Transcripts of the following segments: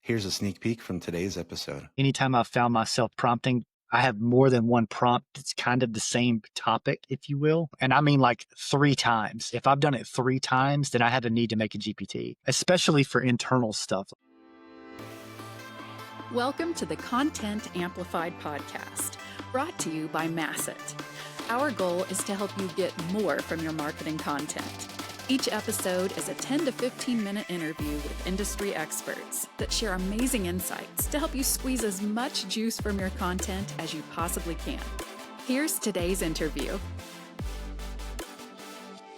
Here's a sneak peek from today's episode. Anytime I've found myself prompting, I have more than one prompt. It's kind of the same topic, if you will. And I mean like 3 times. If I've done it 3 times, then I have a need to make a GPT, especially for internal stuff. Welcome to the Content Amplified podcast, brought to you by Masset. Our goal is to help you get more from your marketing content. Each episode is a 10 to 15 minute interview with industry experts that share amazing insights to help you squeeze as much juice from your content as you possibly can. Here's today's interview.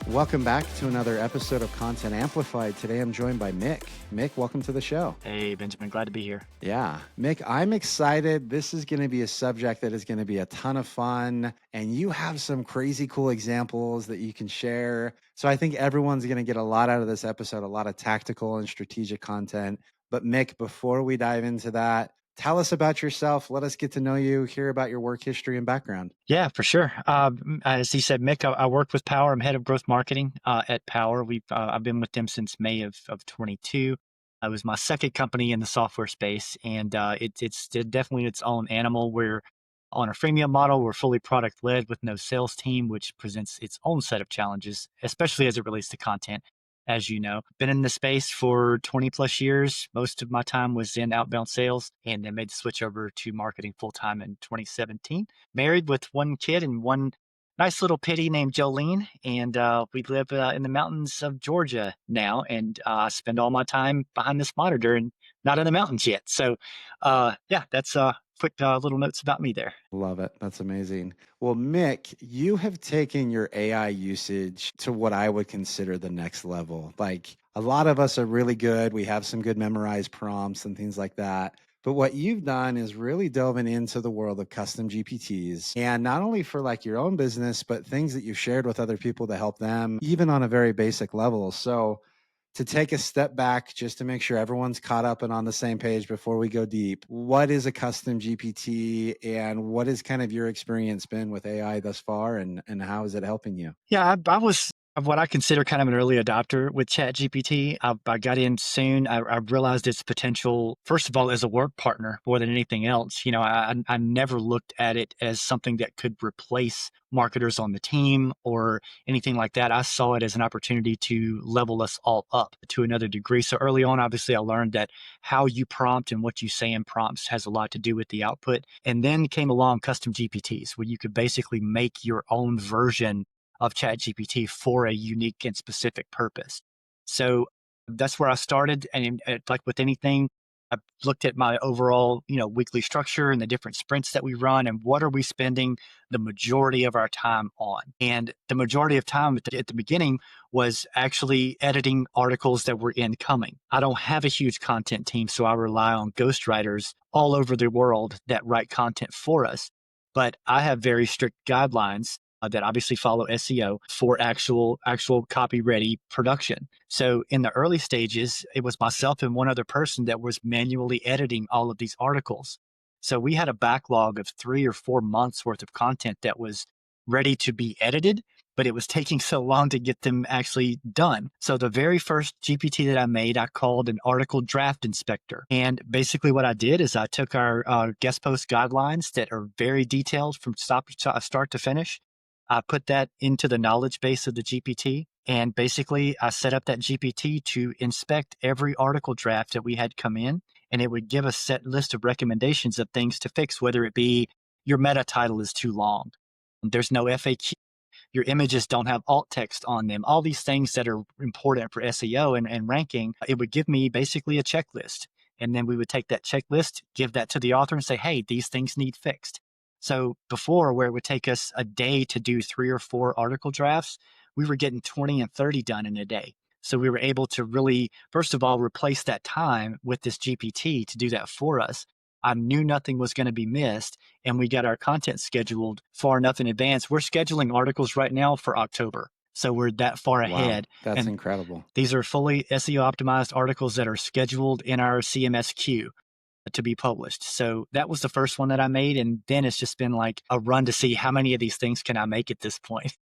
Welcome back to another episode of Content Amplified. Today I'm joined by Mick. Mick, welcome to the show. Hey, Benjamin, glad to be here. Yeah, Mick, I'm excited. This is going to be a subject that is going to be a ton of fun, and you have some crazy cool examples that you can share. So I think everyone's going to get a lot out of this episode, a lot of tactical and strategic content. But Mick, before we dive into that, tell us about yourself. Let us get to know you, hear about your work history and background. Yeah, for sure. As he said, Mick, I work with Power. I'm head of growth marketing at Power. I've been with them since May of 22. It was my second company in the software space, and it's definitely its own animal. We're on a freemium model. We're fully product led with no sales team, which presents its own set of challenges, especially as it relates to content. As you know, been in the space for 20 plus years. Most of my time was in outbound sales, and then made the switch over to marketing full time in 2017. Married with one kid and one nice little pitty named Jolene. And we live in the mountains of Georgia now, and I spend all my time behind this monitor and not in the mountains yet. So yeah, that's quick little notes about me there. Love it. That's amazing. Well, Mick, you have taken your AI usage to what I would consider the next level. Like, a lot of us are really good. We have some good memorized prompts and things like that. But what you've done is really delving into the world of custom GPTs, and not only for like your own business, but things that you've shared with other people to help them, even on a very basic level. So to take a step back just to make sure everyone's caught up and on the same page before we go deep, what is a custom GPT, and what has kind of your experience been with AI thus far, and how is it helping you? Yeah, I was what I consider kind of an early adopter with ChatGPT. I got in soon. I realized its potential, first of all, as a work partner more than anything else. You know, I never looked at it as something that could replace marketers on the team or anything like that. I saw it as an opportunity to level us all up to another degree. So early on, obviously, I learned that how you prompt and what you say in prompts has a lot to do with the output. And then came along custom GPTs, where you could basically make your own version of ChatGPT for a unique and specific purpose. So that's where I started. And like with anything, I looked at my overall, weekly structure and the different sprints that we run, and what are we spending the majority of our time on. And the majority of time at the beginning was actually editing articles that were incoming. I don't have a huge content team, so I rely on ghostwriters all over the world that write content for us. But I have very strict guidelines that obviously follow SEO for actual copy ready production. So in the early stages, it was myself and one other person that was manually editing all of these articles. So we had a backlog of 3 or 4 months worth of content that was ready to be edited, but it was taking so long to get them actually done. So the very first GPT that I made, I called an article draft inspector. And basically what I did is I took our guest post guidelines that are very detailed from start to finish. I put that into the knowledge base of the GPT, and basically I set up that GPT to inspect every article draft that we had come in, and it would give a set list of recommendations of things to fix, whether it be your meta title is too long, there's no FAQ, your images don't have alt text on them, all these things that are important for SEO and ranking. It would give me basically a checklist. And then we would take that checklist, give that to the author and say, hey, these things need fixed. So before, where it would take us a day to do 3 or 4 article drafts, we were getting 20 and 30 done in a day. So we were able to really, first of all, replace that time with this GPT to do that for us. I knew nothing was going to be missed, and we got our content scheduled far enough in advance. We're scheduling articles right now for October. So we're that far ahead. Wow, that's and incredible. These are fully SEO optimized articles that are scheduled in our CMS queue to be published. So that was the first one that I made. And then it's just been like a run to see how many of these things can I make at this point.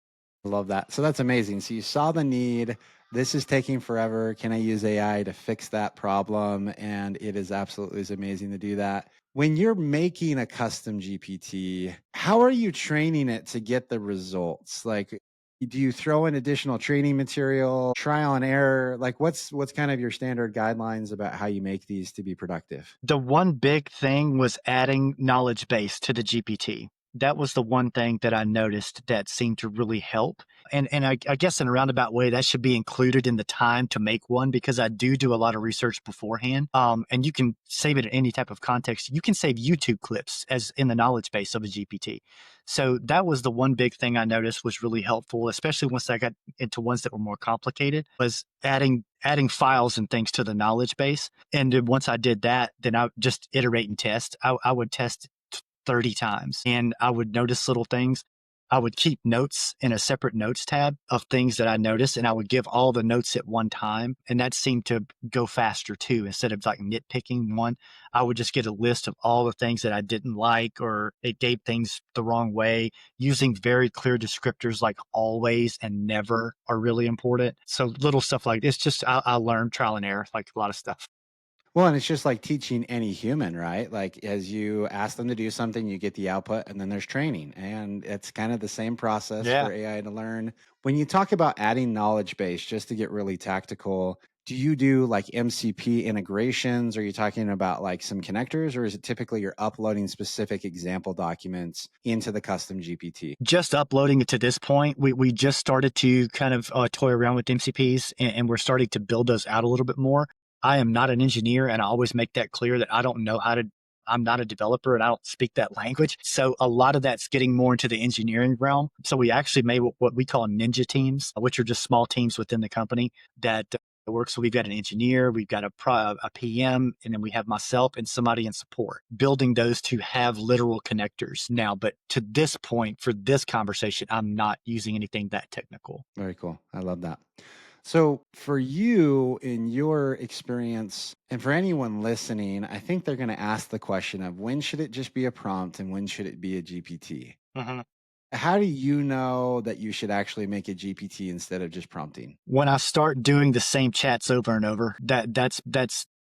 I love that. So that's amazing. So you saw the need, this is taking forever. Can I use AI to fix that problem? And it is absolutely is amazing to do that. When you're making a custom GPT, how are you training it to get the results? Like, do you throw in additional training material, trial and error? Like, what's kind of your standard guidelines about how you make these to be productive? The one big thing was adding knowledge base to the GPT. That was the one thing that I noticed that seemed to really help. And I guess in a roundabout way, that should be included in the time to make one, because I do a lot of research beforehand. And you can save it in any type of context. You can save YouTube clips as in the knowledge base of a GPT. So that was the one big thing I noticed was really helpful, especially once I got into ones that were more complicated, was adding files and things to the knowledge base. And then once I did that, then I would just iterate and test. I would test 30 times and I would notice little things. I would keep notes in a separate notes tab of things that I noticed, and I would give all the notes at one time. And that seemed to go faster too. Instead of like nitpicking one, I would just get a list of all the things that I didn't like, or it gave things the wrong way. Using very clear descriptors like always and never are really important. So little stuff like this, just I learned trial and error, like a lot of stuff. Well, and it's just like teaching any human, right? Like as you ask them to do something, you get the output and then there's training. And it's kind of the same process Yeah. for AI to learn. When you talk about adding knowledge base, just to get really tactical, do you do like MCP integrations? Are you talking about like some connectors, or is it typically you're uploading specific example documents into the custom GPT? Just uploading it to this point. We just started to kind of toy around with MCPs, and we're starting to build those out a little bit more. I am not an engineer, and I always make that clear that I don't know how to. I'm not a developer and I don't speak that language. So a lot of that's getting more into the engineering realm. So we actually made what we call ninja teams, which are just small teams within the company that work. So we've got an engineer, we've got a PM, and then we have myself and somebody in support, building those to have literal connectors now. But to this point, for this conversation, I'm not using anything that technical. Very cool. I love that. So, for you, in your experience, and for anyone listening, I think they're going to ask the question of when should it just be a prompt and when should it be a GPT? Mhm. How do you know that you should actually make a GPT instead of just prompting? When I start doing the same chats over and over, that's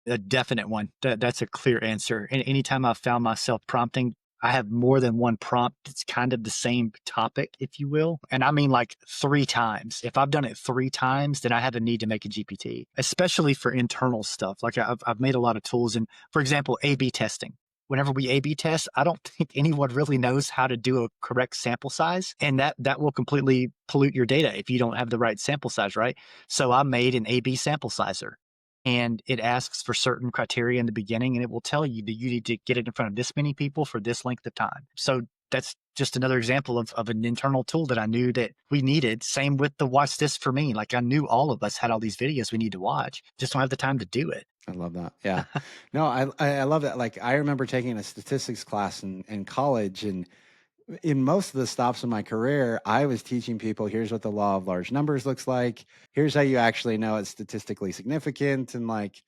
a definite one. That's a clear answer. And anytime I've found myself prompting, I have more than one prompt. It's kind of the same topic, if you will. And I mean like 3 times. If I've done it 3 times, then I have a need to make a GPT, especially for internal stuff. Like I've made a lot of tools. And for example, A/B testing. Whenever we A/B test, I don't think anyone really knows how to do a correct sample size. And that will completely pollute your data if you don't have the right sample size, right? So I made an A/B sample sizer, and it asks for certain criteria in the beginning, and it will tell you that you need to get it in front of this many people for this length of time. So that's just another example of an internal tool that I knew that we needed. Same with the watch this for me. Like I knew all of us had all these videos we need to watch, just don't have the time to do it. I love that. Yeah. No, I love that. Like, I remember taking a statistics class in college, and in most of the stops in my career, I was teaching people here's what the law of large numbers looks like. Here's how you actually know it's statistically significant. And like,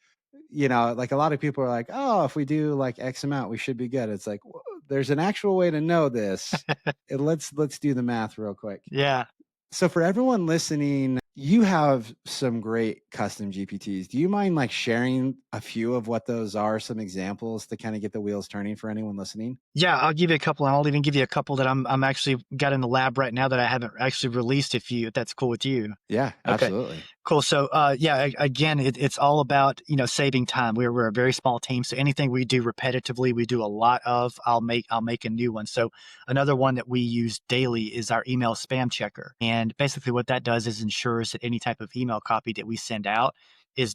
like a lot of people are like, oh, if we do like X amount, we should be good. It's like, there's an actual way to know this. And let's do the math real quick. Yeah. So for everyone listening, you have some great custom GPTs. Do you mind like sharing a few of what those are, some examples to kind of get the wheels turning for anyone listening? Yeah, I'll give you a couple, and I'll even give you a couple that I'm actually got in the lab right now that I haven't actually released. If that's cool with you. Yeah, Okay, absolutely. cool. So, again, it's all about saving time. We're a very small team, so anything we do repetitively, we do a lot of. I'll make a new one. So another one that we use daily is our email spam checker, and basically what that does is ensures that any type of email copy that we send out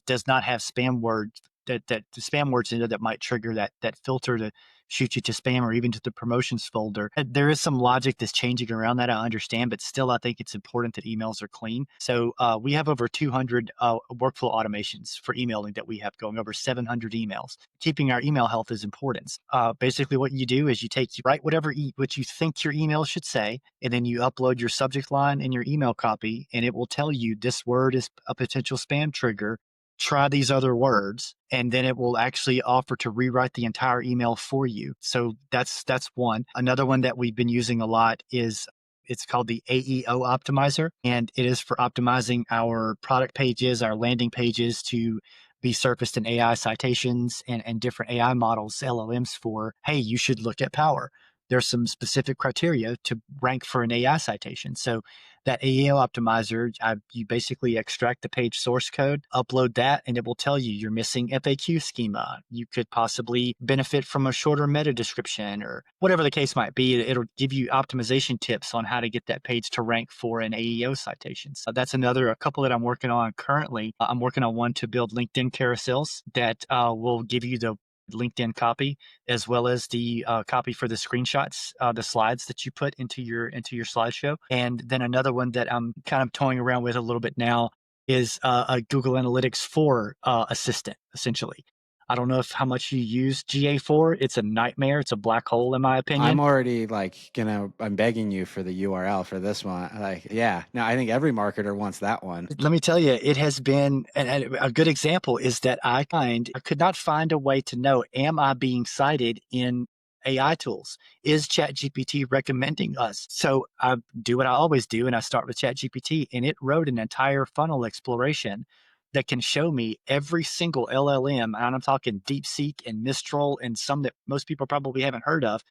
does not have spam words that the spam words in it that might trigger that filter to shoot you to spam or even to the promotions folder. There is some logic that's changing around that, I understand, but still I think it's important that emails are clean. So we have over 200 workflow automations for emailing that we have going, over 700 emails. Keeping our email health is important. Basically what you do is you write what you think your email should say, and then you upload your subject line and your email copy, and it will tell you this word is a potential spam trigger. Try these other words, and then it will actually offer to rewrite the entire email for you. So that's one. Another one that we've been using a lot is It's called the AEO optimizer, and it is for optimizing our product pages, our landing pages to be surfaced in AI citations and different AI models, LLMs for, hey, you should look at Power. There's some specific criteria to rank for an AI citation. So that AEO optimizer, you basically extract the page source code, upload that, and it will tell you you're missing FAQ schema. You could possibly benefit from a shorter meta description or whatever the case might be. It'll give you optimization tips on how to get that page to rank for an AEO citation. So that's a couple that I'm working on currently. I'm working on one to build LinkedIn carousels that will give you the LinkedIn copy as well as the copy for the screenshots, the slides that you put into your slideshow. And then another one that I'm kind of toying around with a little bit now is a Google Analytics 4 assistant, essentially. I don't know how much you use GA4. It's a nightmare. It's a black hole, in my opinion. I'm already I'm begging you for the URL for this one. Like, yeah, no, I think every marketer wants that one. Let me tell you, it has been, and a good example is that I could not find a way to know, am I being cited in AI tools? Is ChatGPT recommending us? So I do what I always do, and I start with ChatGPT, and it wrote an entire funnel exploration that can show me every single LLM, and I'm talking DeepSeek and Mistral and some that most people probably haven't heard of.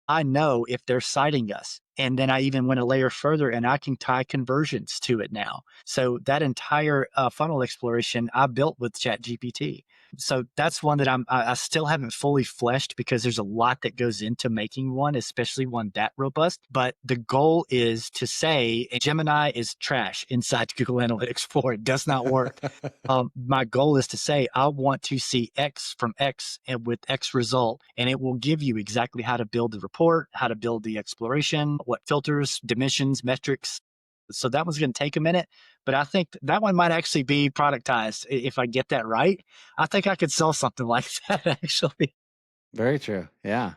I know if they're citing us. And then I even went a layer further and I can tie conversions to it now. So that entire funnel exploration I built with ChatGPT. So that's one that I still haven't fully fleshed because there's a lot that goes into making one, especially one that robust. But the goal is to say Gemini is trash inside Google Analytics 4. It does not work. My goal is to say, I want to see X from X and with X result, and it will give you exactly how to build the report, how to build the exploration, what filters, dimensions, metrics. So that one's going to take a minute, but I think that one might actually be productized. If I get that right, I think I could sell something like that actually. Very true. Yeah.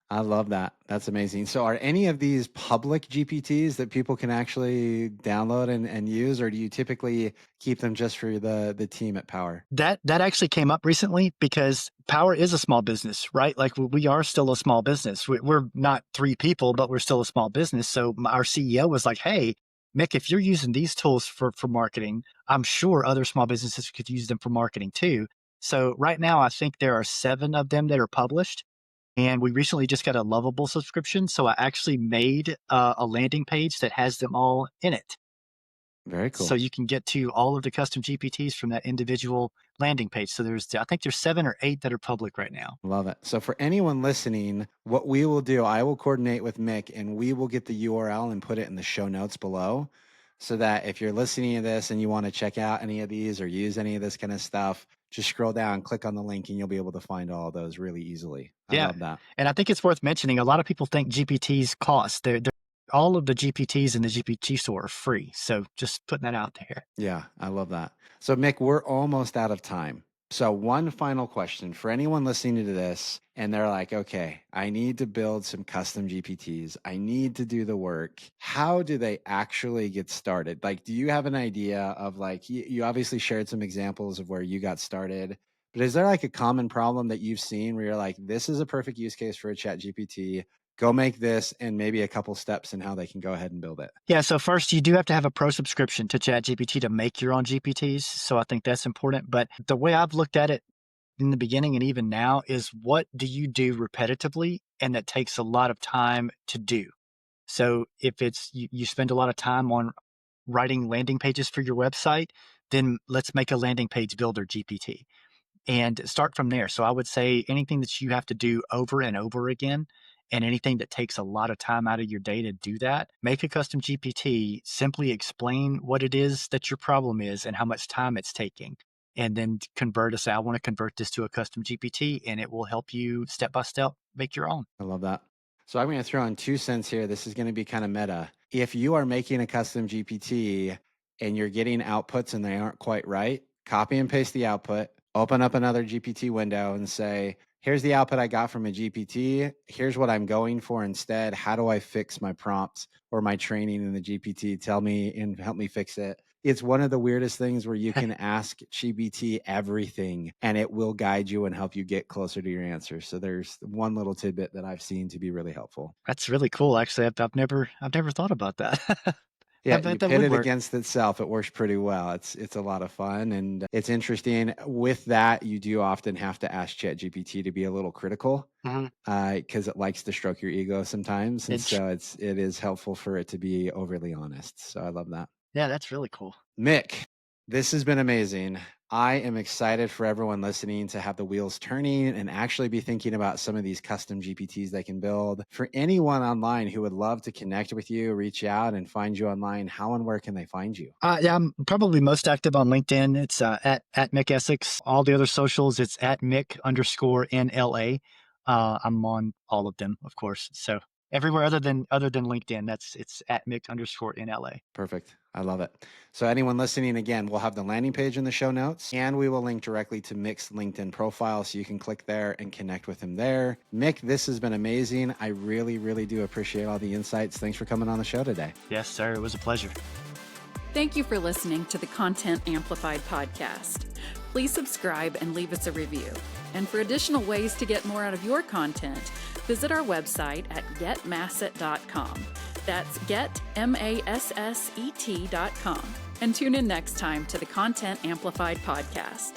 I love that. That's amazing. So are any of these public GPTs that people can actually download and use, or do you typically keep them just for the team at Power? That actually came up recently because Power is a small business, right? Like we are still a small business. We're not 3 people, but we're still a small business. So our CEO was like, hey, Mick, if you're using these tools for marketing, I'm sure other small businesses could use them for marketing too. So right now, I think there are 7 of them that are published. And we recently just got a Lovable subscription. So I actually made a landing page that has them all in it. Very So cool. you can get to all of the custom GPTs from that individual landing page. So I think there's 7 or 8 that are public right now. Love it. So for anyone listening, what we will do, I will coordinate with Mick and we will get the URL and put it in the show notes below so that if you're listening to this and you want to check out any of these or use any of this kind of stuff, just scroll down, click on the link, and you'll be able to find all of those really easily. I Yeah. love that. And I think it's worth mentioning, a lot of people think GPTs cost. All of the GPTs in the GPT store are free. So just putting that out there. Yeah, I love that. So, Mick, we're almost out of time. So, one final question for anyone listening to this, and they're like, okay, I need to build some custom GPTs. I need to do the work. How do they actually get started? Like, do you have an idea of like, you obviously shared some examples of where you got started, but is there like a common problem that you've seen where you're like, this is a perfect use case for a chat GPT? Go make this and maybe a couple steps in how they can go ahead and build it. Yeah. So first, you do have to have a pro subscription to ChatGPT to make your own GPTs. So I think that's important. But the way I've looked at it in the beginning and even now is, what do you do repetitively and that takes a lot of time to do? So if it's you spend a lot of time on writing landing pages for your website, then let's make a landing page builder GPT and start from there. So I would say anything that you have to do over and over again, and anything that takes a lot of time out of your day to do that, make a custom GPT, simply explain what it is that your problem is and how much time it's taking. And then say, I want to convert this to a custom GPT, and it will help you step by step make your own. I love that. So I'm going to throw in 2 cents here. This is going to be kind of meta. If you are making a custom GPT and you're getting outputs and they aren't quite right, copy and paste the output, open up another GPT window and say, here's the output I got from a GPT. Here's what I'm going for instead. How do I fix my prompts or my training in the GPT? Tell me and help me fix it. It's one of the weirdest things where you can ask GPT everything and it will guide you and help you get closer to your answer. So there's one little tidbit that I've seen to be really helpful. That's really cool. Actually, I've never thought about that. Yeah, That you that pit would it work. against itself. It works pretty well. It's a lot of fun and it's interesting. With that, you do often have to ask ChatGPT to be a little critical Mhm. because it likes to stroke your ego sometimes, and It's so it is helpful for it to be overly honest. So I love that. Yeah, that's really cool. Mick, this has been amazing. I am excited for everyone listening to have the wheels turning and actually be thinking about some of these custom GPTs they can build. For anyone online who would love to connect with you, reach out and find you online, how and where can they find you? Yeah, I'm probably most active on LinkedIn. It's at Mick Essex. All the other socials, it's at Mick_NLA. I'm on all of them, of course. So everywhere other than LinkedIn, it's at Mick_NLA. Perfect. I love it. So anyone listening, again, we'll have the landing page in the show notes and we will link directly to Mick's LinkedIn profile so you can click there and connect with him there. Mick, this has been amazing. I really, really do appreciate all the insights. Thanks for coming on the show today. Yes, sir. It was a pleasure. Thank you for listening to the Content Amplified podcast. Please subscribe and leave us a review. And for additional ways to get more out of your content, visit our website at getmasset.com. That's getmasset.com. And tune in next time to the Content Amplified podcast.